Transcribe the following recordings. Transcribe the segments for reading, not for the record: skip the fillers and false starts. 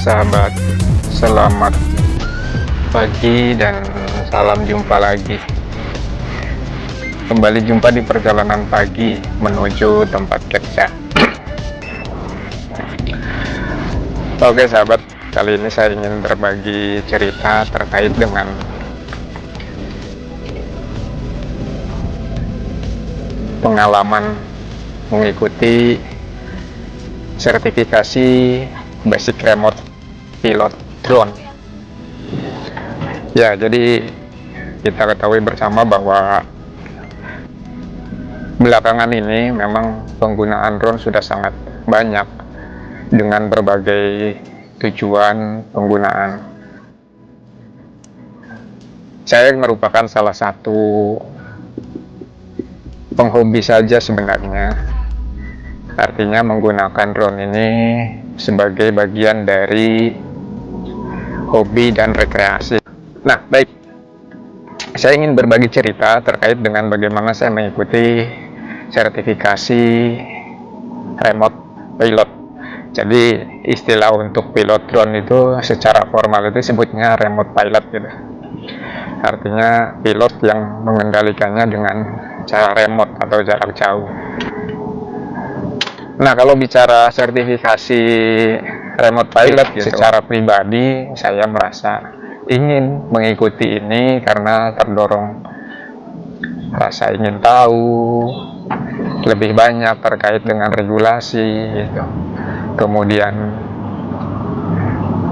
sahabat, selamat pagi dan salam jumpa lagi. Kembali jumpa di perjalanan pagi menuju tempat kerja. Oke sahabat, kali ini saya ingin berbagi cerita terkait dengan pengalaman mengikuti sertifikasi basic remote pilot drone. Ya, jadi kita ketahui bersama bahwa belakangan ini memang penggunaan drone sudah sangat banyak dengan berbagai tujuan penggunaan. Saya merupakan salah satu penghobi saja sebenarnya. Artinya menggunakan drone ini sebagai bagian dari hobi dan rekreasi. Nah, baik. Saya ingin berbagi cerita terkait dengan bagaimana saya mengikuti sertifikasi remote pilot. Jadi istilah untuk pilot drone itu secara formal itu sebutnya remote pilot gitu. Artinya pilot yang mengendalikannya dengan cara remote atau jarak jauh. Nah, kalau bicara sertifikasi remote pilot gitu, secara pribadi saya merasa ingin mengikuti ini karena terdorong rasa ingin tahu lebih banyak terkait dengan regulasi gitu. Kemudian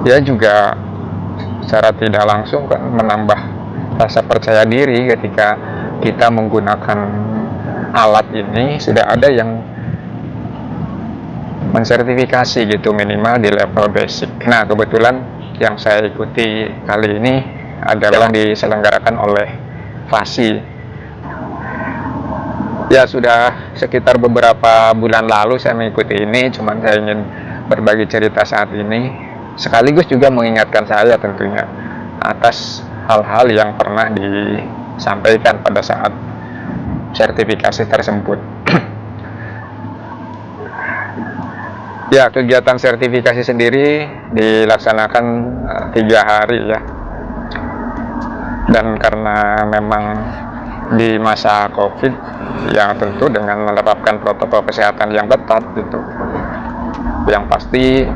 ya juga secara tidak langsung kan menambah rasa percaya diri ketika kita menggunakan alat ini. Sudah ada yang mensertifikasi gitu, minimal di level basic. Nah, kebetulan yang saya ikuti kali ini adalah diselenggarakan oleh FASI. Ya, sudah sekitar beberapa bulan lalu saya mengikuti ini, cuman saya ingin berbagi cerita saat ini sekaligus juga mengingatkan saya tentunya atas hal-hal yang pernah disampaikan pada saat sertifikasi tersebut. Ya, kegiatan sertifikasi sendiri dilaksanakan 3 hari ya. Dan karena memang di masa COVID yang tentu dengan menerapkan protokol kesehatan yang ketat gitu. Yang pasti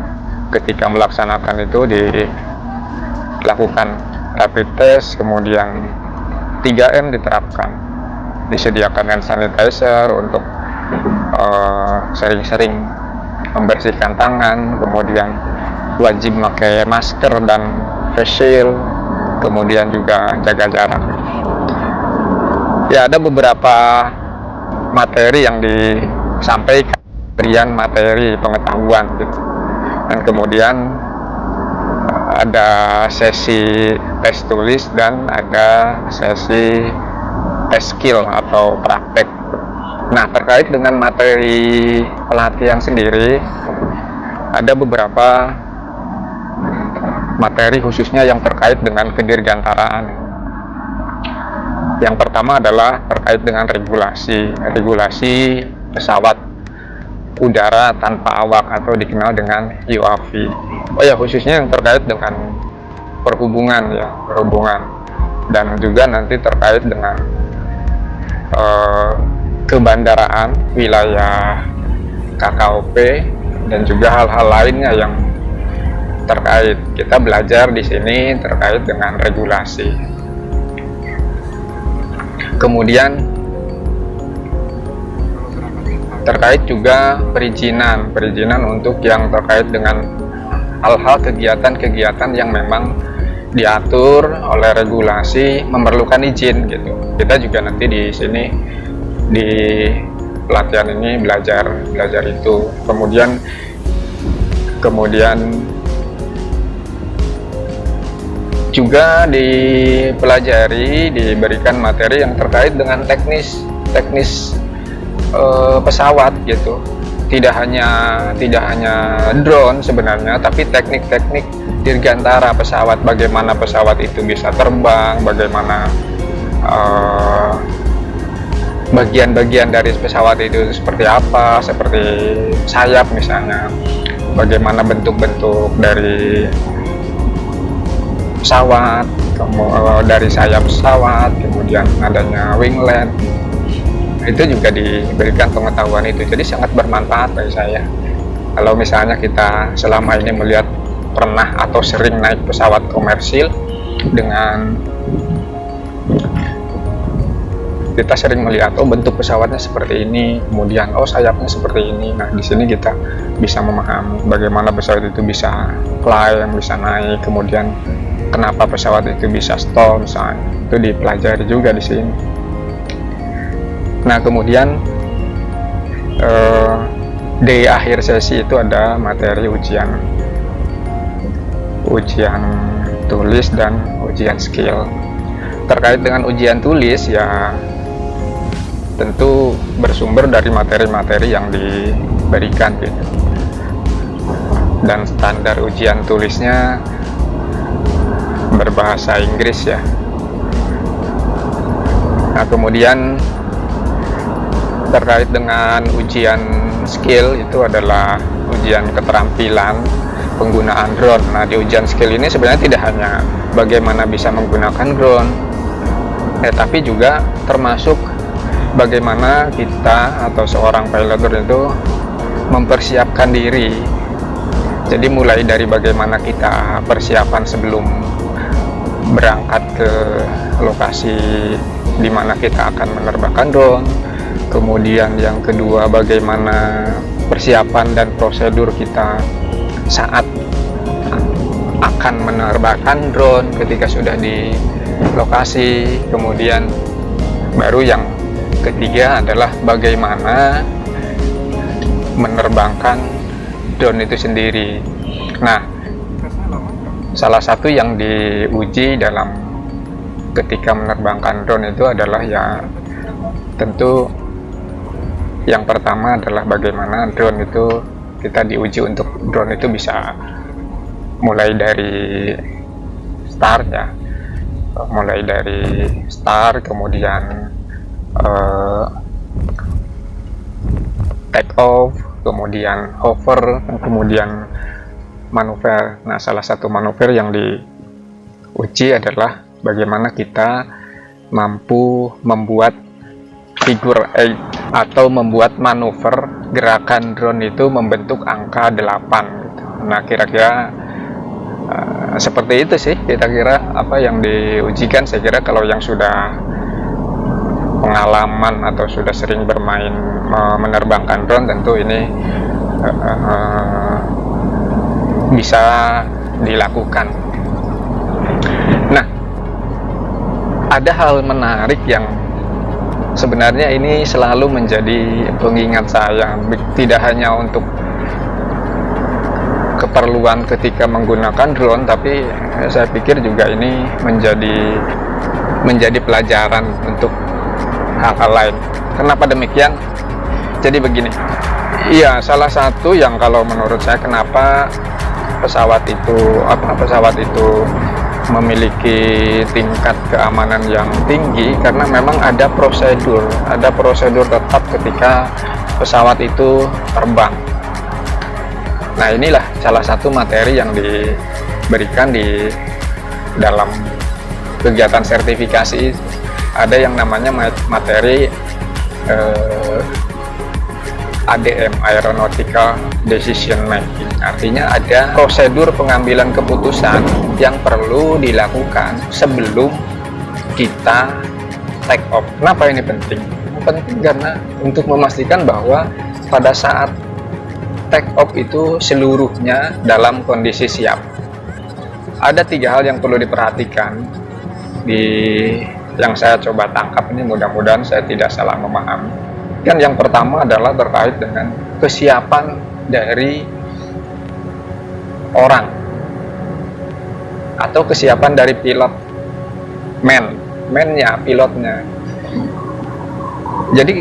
ketika melaksanakan itu dilakukan rapid test, kemudian 3M diterapkan. Disediakan hand sanitizer untuk sering-sering membersihkan tangan, kemudian wajib pakai masker dan face shield, kemudian juga jaga jarak. Ya, ada beberapa materi yang disampaikan, berian materi pengetahuan gitu. Dan kemudian ada sesi tes tulis dan ada sesi tes skill atau praktek. Nah, terkait dengan materi pelatihan sendiri, ada beberapa materi khususnya yang terkait dengan kedirgantaraan. Yang pertama adalah terkait dengan regulasi pesawat udara tanpa awak atau dikenal dengan UAV. Oh ya, khususnya yang terkait dengan perhubungan ya, dan juga nanti terkait dengan kebandaraan wilayah KKOP dan juga hal-hal lainnya yang terkait. Kita belajar di sini terkait dengan regulasi. Kemudian terkait juga perizinan untuk yang terkait dengan hal-hal kegiatan-kegiatan yang memang diatur oleh regulasi memerlukan izin gitu. Kita juga nanti di sini di pelatihan ini belajar itu. Kemudian juga diberikan materi yang terkait dengan teknis pesawat gitu. Tidak hanya drone sebenarnya, tapi teknik-teknik dirgantara pesawat, bagaimana pesawat itu bisa terbang, bagaimana bagian-bagian dari pesawat itu seperti apa, seperti sayap misalnya, bagaimana bentuk-bentuk dari pesawat, dari sayap pesawat, kemudian adanya winglet, itu juga diberikan pengetahuan itu. Jadi sangat bermanfaat bagi saya. Kalau misalnya kita selama ini melihat pernah atau sering naik pesawat komersil, dengan kita sering melihat bentuk pesawatnya seperti ini, kemudian sayapnya seperti ini. Nah, di sini kita bisa memahami bagaimana pesawat itu bisa climb, bisa naik, kemudian kenapa pesawat itu bisa stall misalnya. Itu dipelajari juga di sini. Nah, kemudian di akhir sesi itu ada materi ujian tulis dan ujian skill. Terkait dengan ujian tulis, ya tentu bersumber dari materi-materi yang diberikan gitu. Dan standar ujian tulisnya berbahasa Inggris ya. Nah, kemudian terkait dengan ujian skill itu adalah ujian keterampilan penggunaan drone. Nah, di ujian skill ini sebenarnya tidak hanya bagaimana bisa menggunakan drone, tapi juga termasuk bagaimana kita atau seorang pilot drone itu mempersiapkan diri. Jadi mulai dari bagaimana kita persiapan sebelum berangkat ke lokasi di mana kita akan menerbangkan drone. Kemudian yang kedua, bagaimana persiapan dan prosedur kita saat akan menerbangkan drone ketika sudah di lokasi. Kemudian baru yang ketiga adalah bagaimana menerbangkan drone itu sendiri. Nah, salah satu yang diuji dalam ketika menerbangkan drone itu adalah ya tentu yang pertama adalah bagaimana drone itu kita diuji untuk drone itu bisa mulai dari start ya, mulai dari start, kemudian take off, kemudian hover, kemudian manuver. Nah, salah satu manuver yang diuji adalah bagaimana kita mampu membuat figure 8 atau membuat manuver gerakan drone itu membentuk angka 8 gitu. Nah, kira-kira seperti itu sih kira-kira apa yang diujikan. Saya kira kalau yang sudah pengalaman atau sudah sering bermain menerbangkan drone, tentu ini bisa dilakukan. Nah, ada hal menarik yang sebenarnya ini selalu menjadi pengingat saya, tidak hanya untuk keperluan ketika menggunakan drone, tapi saya pikir juga ini menjadi pelajaran untuk hal-hal lain. Kenapa demikian? Jadi begini, iya, salah satu yang kalau menurut saya kenapa pesawat itu memiliki tingkat keamanan yang tinggi, karena memang ada prosedur tetap ketika pesawat itu terbang. Nah, inilah salah satu materi yang diberikan di dalam kegiatan sertifikasi. Ada yang namanya materi ADM, Aeronautical Decision Making. Artinya ada prosedur pengambilan keputusan yang perlu dilakukan sebelum kita take off. Kenapa ini penting? Penting karena untuk memastikan bahwa pada saat take off itu seluruhnya dalam kondisi siap. Ada 3 hal yang perlu diperhatikan yang saya coba tangkap ini, mudah-mudahan saya tidak salah memahami. Kan yang pertama adalah terkait dengan kesiapan dari orang atau kesiapan dari pilot, pilotnya. Jadi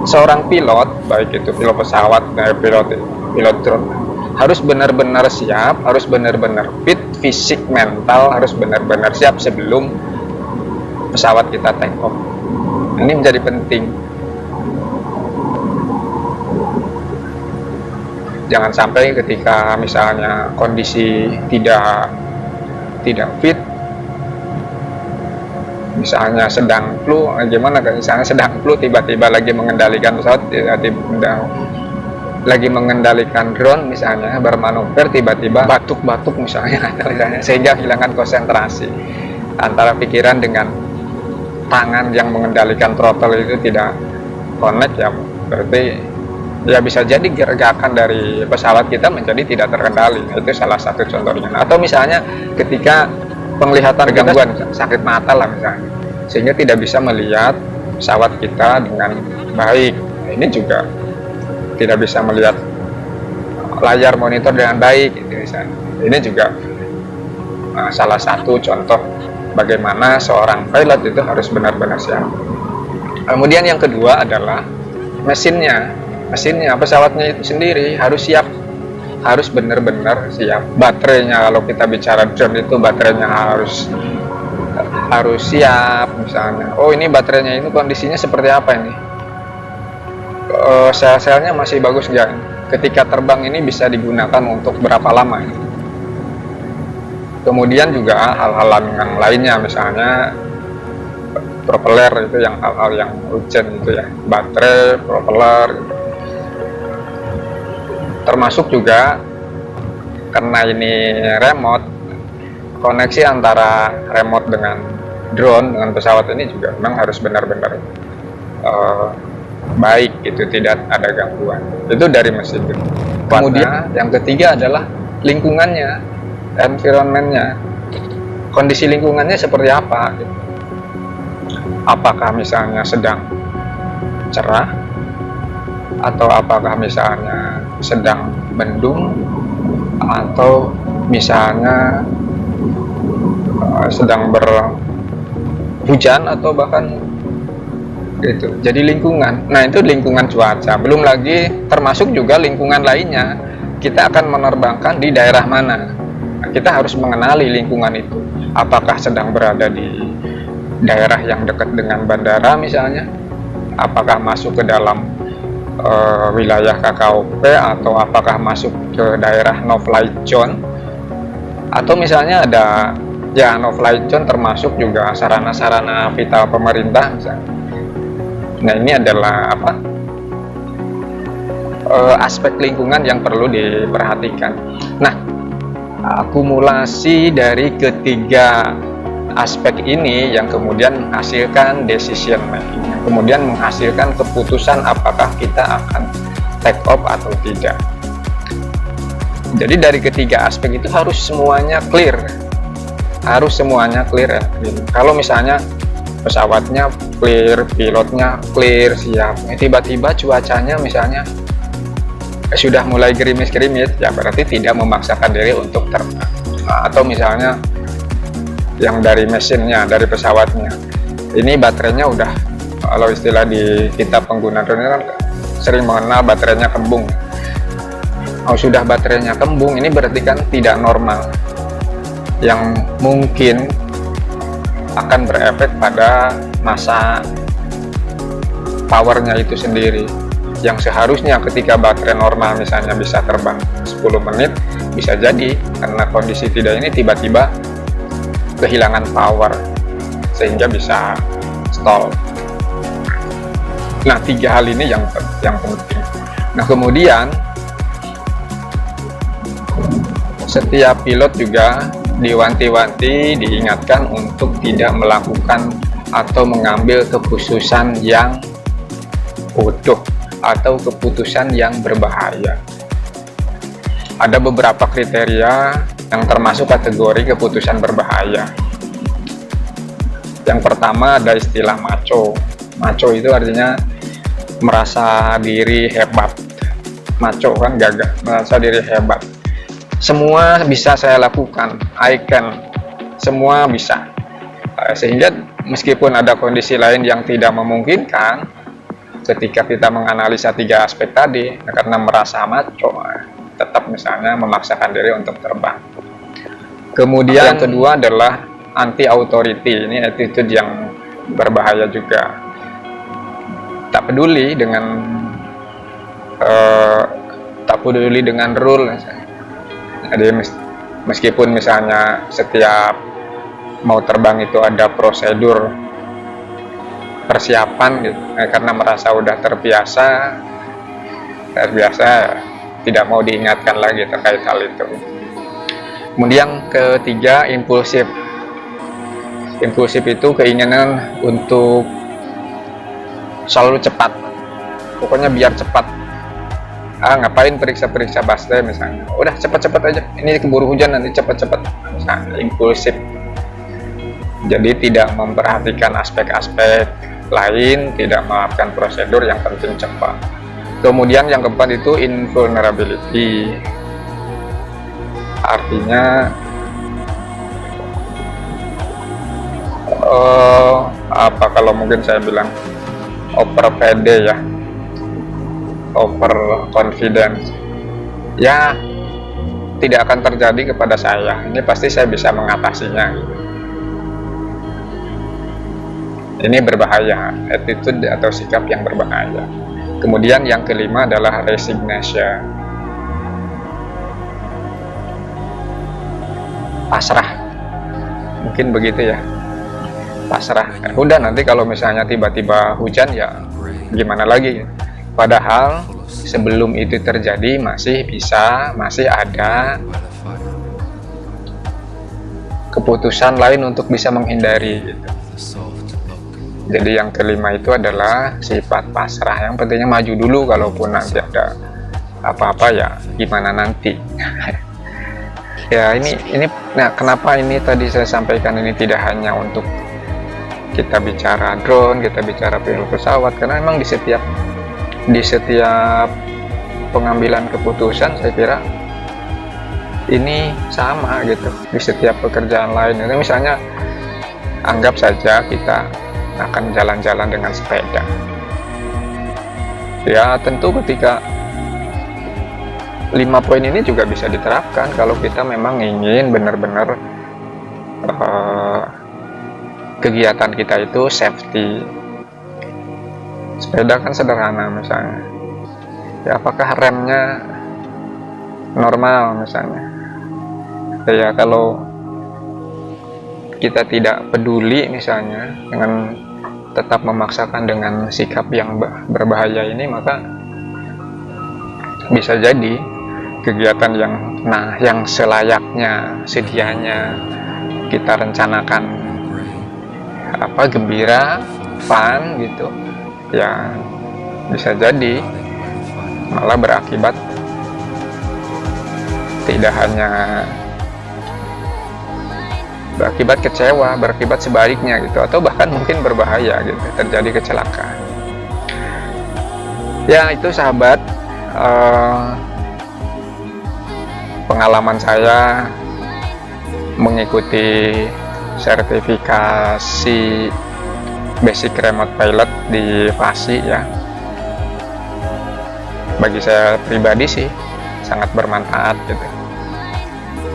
seorang pilot, baik itu pilot pesawat, pilot drone, harus benar-benar siap, harus benar-benar fit, fisik, mental harus benar-benar siap sebelum pesawat kita take off. Ini menjadi penting. Jangan sampai ketika misalnya kondisi tidak fit, misalnya sedang flu, gimana kan, misalnya sedang flu tiba-tiba lagi mengendalikan pesawat, lagi mengendalikan drone misalnya, bermanuver, tiba-tiba batuk-batuk misalnya, sehingga kehilangan konsentrasi, antara pikiran dengan tangan yang mengendalikan throttle itu tidak connect, ya berarti ya bisa jadi gerakan dari pesawat kita menjadi tidak terkendali. Itu salah satu contohnya. Atau misalnya ketika penglihatan gangguan, sakit mata lah misalnya, sehingga tidak bisa melihat pesawat kita dengan baik. Ini juga tidak bisa melihat layar monitor dengan baik, gitu misalnya. Ini juga salah satu contoh bagaimana seorang pilot itu harus benar-benar siap. Kemudian yang kedua adalah mesinnya, pesawatnya itu sendiri harus siap, harus benar-benar siap. Baterainya, kalau kita bicara drone itu baterainya harus siap misalnya. Oh, ini baterainya ini kondisinya seperti apa ini? Sel-selnya masih bagus nggak? Ketika terbang ini bisa digunakan untuk berapa lama ini? Kemudian juga hal-hal yang lainnya, misalnya propeller, itu yang hal-hal yang urgent itu ya, baterai, propeller gitu. Termasuk juga karena ini remote, koneksi antara remote dengan drone, dengan pesawat ini juga memang harus benar-benar baik, gitu, tidak ada gangguan. Itu dari mesin. Kemudian yang ketiga adalah lingkungannya, environmentnya, kondisi lingkungannya seperti apa gitu. Apakah misalnya sedang cerah, atau apakah misalnya sedang mendung, atau misalnya sedang berhujan, atau bahkan itu. Jadi lingkungan, nah itu lingkungan cuaca. Belum lagi termasuk juga lingkungan lainnya, kita akan menerbangkan di daerah mana. Nah, kita harus mengenali lingkungan itu. Apakah sedang berada di daerah yang dekat dengan bandara misalnya, apakah masuk ke dalam wilayah KKOP, atau apakah masuk ke daerah no flight zone, atau misalnya ada ya no flight zone termasuk juga sarana-sarana vital pemerintah misalnya. Nah, ini adalah aspek lingkungan yang perlu diperhatikan. Nah, akumulasi dari ketiga aspek ini yang kemudian menghasilkan decision making, kemudian menghasilkan keputusan apakah kita akan take off atau tidak. Jadi dari ketiga aspek itu harus semuanya clear, ya. Kalau misalnya pesawatnya clear, pilotnya clear, siap, tiba-tiba cuacanya misalnya sudah mulai gerimis-gerimis, ya berarti tidak memaksakan diri untuk terbang. Atau misalnya yang dari mesinnya, dari pesawatnya, ini baterainya udah, kalau istilah di kita pengguna drone kan sering mengenal baterainya kembung. Oh, sudah baterainya kembung, ini berarti kan tidak normal, yang mungkin akan berefek pada masa powernya itu sendiri, yang seharusnya ketika baterai normal misalnya bisa terbang 10 menit, bisa jadi karena kondisi tidak ini tiba-tiba kehilangan power sehingga bisa stall. Nah, tiga hal ini yang penting. Nah, kemudian setiap pilot juga diwanti-wanti, diingatkan untuk tidak melakukan atau mengambil keputusan yang bodoh atau keputusan yang berbahaya. Ada beberapa kriteria yang termasuk kategori keputusan berbahaya. Yang pertama ada istilah macho. Macho itu artinya merasa diri hebat. Macho kan gagah, merasa diri hebat. Semua bisa saya lakukan, I can, semua bisa. Sehingga meskipun ada kondisi lain yang tidak memungkinkan, ketika kita menganalisa tiga aspek tadi, karena merasa macho, tetap misalnya memaksakan diri untuk terbang. Kemudian yang kedua adalah anti authority. Ini attitude yang berbahaya juga. Tak peduli dengan tak peduli dengan rule. Jadi meskipun misalnya setiap mau terbang itu ada prosedur persiapan gitu, karena merasa udah terbiasa tidak mau diingatkan lagi terkait hal itu. Kemudian ketiga, impulsif. Impulsif itu keinginan untuk selalu cepat, pokoknya biar cepat. Ngapain periksa-periksa baterai misalnya, udah cepet-cepet aja, ini keburu hujan nanti cepet-cepet. Misalnya impulsif, jadi tidak memperhatikan aspek-aspek lain, tidak melakukan prosedur, yang penting cepat. Kemudian yang keempat itu invulnerability, artinya apa kalau mungkin saya bilang over pede ya, over confidence ya, tidak akan terjadi kepada saya, ini pasti saya bisa mengatasinya. Ini berbahaya, attitude atau sikap yang berbahaya. Kemudian yang kelima adalah resignation, pasrah, mungkin begitu ya, pasrah. Udah, nanti kalau misalnya tiba-tiba hujan ya gimana lagi. Padahal sebelum itu terjadi masih ada keputusan lain untuk bisa menghindari gitu. Jadi yang kelima itu adalah sifat pasrah, yang pentingnya maju dulu, kalaupun nanti ada apa-apa ya gimana nanti. Ya ini nah, kenapa ini tadi saya sampaikan ini tidak hanya untuk kita bicara drone, kita bicara pilot pesawat, karena memang di setiap pengambilan keputusan saya kira ini sama gitu, di setiap pekerjaan lain. Itu misalnya anggap saja kita akan jalan-jalan dengan sepeda, ya tentu ketika 5 poin ini juga bisa diterapkan kalau kita memang ingin benar-benar kegiatan kita itu safety. Sepeda kan sederhana misalnya, ya apakah remnya normal misalnya, ya kalau kita tidak peduli misalnya dengan tetap memaksakan dengan sikap yang berbahaya ini, maka bisa jadi kegiatan yang selayaknya, sedianya kita rencanakan gembira, fun gitu ya, bisa jadi malah berakibat tidak hanya berakibat kecewa, berakibat sebaliknya gitu, atau bahkan mungkin berbahaya gitu, terjadi kecelakaan. Ya itu sahabat, pengalaman saya mengikuti sertifikasi basic remote pilot di FASI ya, bagi saya pribadi sih sangat bermanfaat gitu,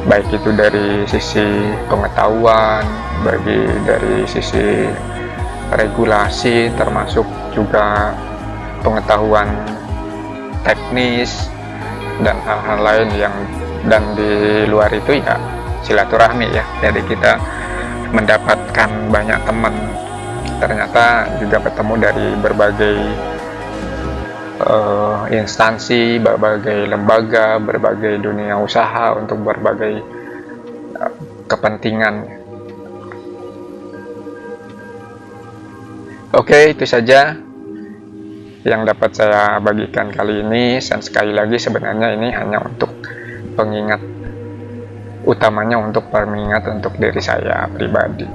baik itu dari sisi pengetahuan, dari sisi regulasi, termasuk juga pengetahuan teknis dan hal-hal lain dan di luar itu ya silaturahmi ya. Jadi kita mendapatkan banyak teman, ternyata juga ketemu dari berbagai instansi, berbagai lembaga, berbagai dunia usaha untuk berbagai kepentingan. Oke, itu saja yang dapat saya bagikan kali ini. Dan sekali lagi sebenarnya ini hanya untuk pengingat, utamanya untuk pengingat untuk diri saya pribadi.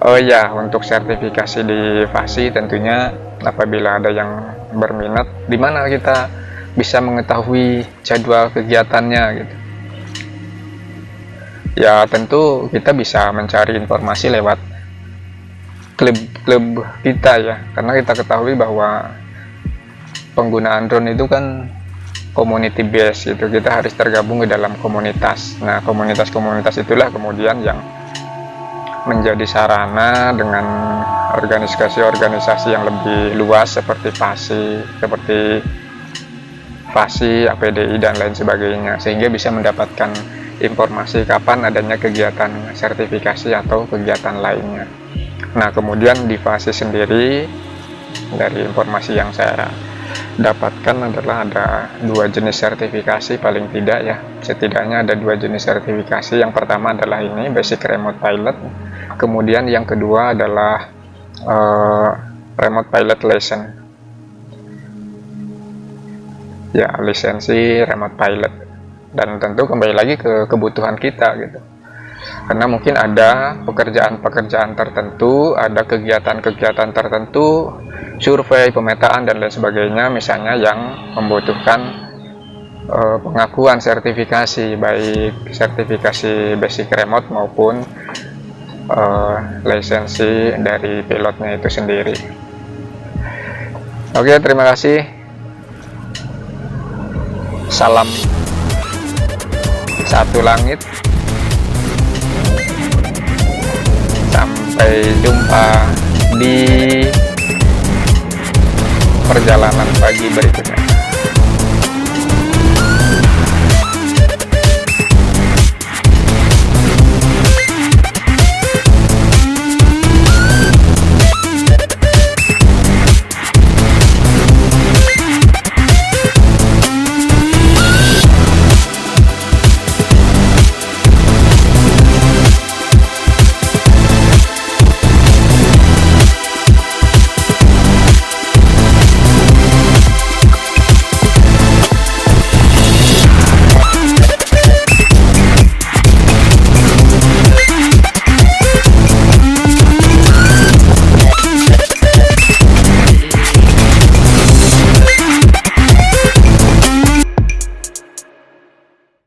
Oh ya, untuk sertifikasi di FASI tentunya apabila ada yang berminat, di mana kita bisa mengetahui jadwal kegiatannya gitu. Ya tentu kita bisa mencari informasi lewat klub kita ya, karena kita ketahui bahwa penggunaan drone itu kan community base itu, kita harus tergabung di dalam komunitas. Nah, komunitas-komunitas itulah kemudian yang menjadi sarana dengan organisasi-organisasi yang lebih luas seperti FASI, seperti FASI, APDI, dan lain sebagainya, sehingga bisa mendapatkan informasi kapan adanya kegiatan sertifikasi atau kegiatan lainnya. Nah, kemudian di FASI sendiri, dari informasi yang saya dapatkan adalah ada 2 jenis sertifikasi paling tidak ya. Setidaknya ada 2 jenis sertifikasi. Yang pertama adalah ini, Basic Remote Pilot. Kemudian yang kedua adalah Remote Pilot License. Ya, lisensi remote pilot. Dan tentu kembali lagi ke kebutuhan kita gitu. Karena mungkin ada pekerjaan-pekerjaan tertentu, ada kegiatan-kegiatan tertentu, survei, pemetaan, dan lain sebagainya, misalnya yang membutuhkan pengakuan sertifikasi, baik sertifikasi basic remote maupun lisensi dari pilotnya itu sendiri. Oke, terima kasih. Salam satu langit. Sampai jumpa di perjalanan pagi berikutnya.